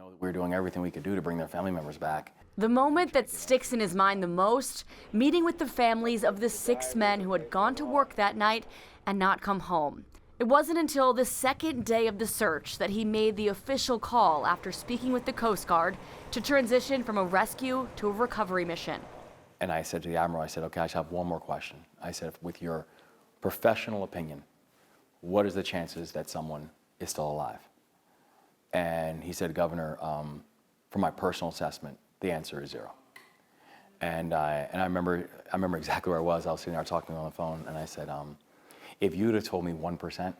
know that we were doing everything we could do to bring their family members back. The moment that sticks in his mind the most, meeting with the families of the 6 men who had gone to work that night and not come home. It wasn't until the second day of the search that he made the official call after speaking with the Coast Guard to transition from a rescue to a recovery mission. And I said to the Admiral, I said, okay, I just have one more question. I said, with your professional opinion, what is the chances that someone is still alive? And he said, Governor, from my personal assessment, the answer is 0. And I remember exactly where I was. I was sitting there talking on the phone, and I said, if you'd have told me 1%,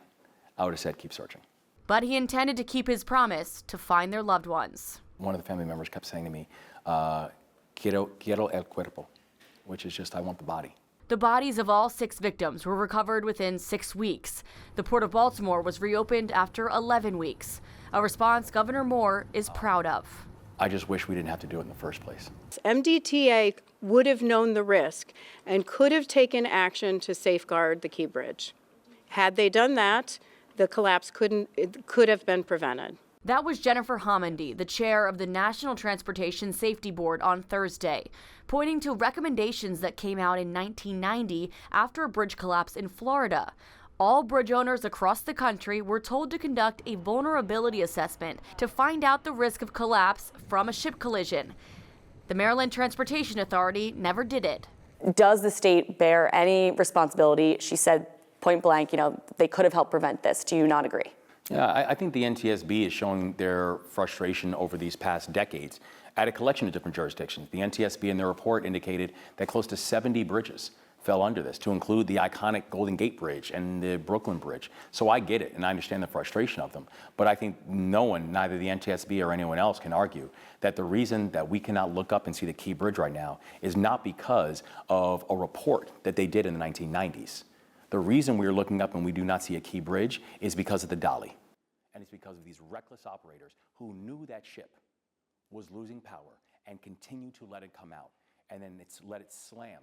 I would have said keep searching. But he intended to keep his promise to find their loved ones. One of the family members kept saying to me, quiero el cuerpo, which is just, I want the body. The bodies of all 6 victims were recovered within 6 weeks. The Port of Baltimore was reopened after 11 weeks, a response Governor Moore is proud of. I just wish we didn't have to do it in the first place. MDTA would have known the risk and could have taken action to safeguard the Key Bridge. Had they done that, the collapse could have been prevented. That was Jennifer Homendy, the chair of the National Transportation Safety Board, on Thursday, pointing to recommendations that came out in 1990 after a bridge collapse in Florida. All bridge owners across the country were told to conduct a vulnerability assessment to find out the risk of collapse from a ship collision. The Maryland Transportation Authority never did it. Does the state bear any responsibility? She said point blank, they could have helped prevent this. Do you not agree? Yeah, I think the NTSB is showing their frustration over these past decades at a collection of different jurisdictions. The NTSB in their report indicated that close to 70 bridges fell under this, to include the iconic Golden Gate Bridge and the Brooklyn Bridge. So I get it, and I understand the frustration of them. But I think no one, neither the NTSB or anyone else, can argue that the reason that we cannot look up and see the Key Bridge right now is not because of a report that they did in the 1990s. The reason we're looking up and we do not see a Key Bridge is because of the dolly. And it's because of these reckless operators who knew that ship was losing power and continued to let it come out, and then let it slam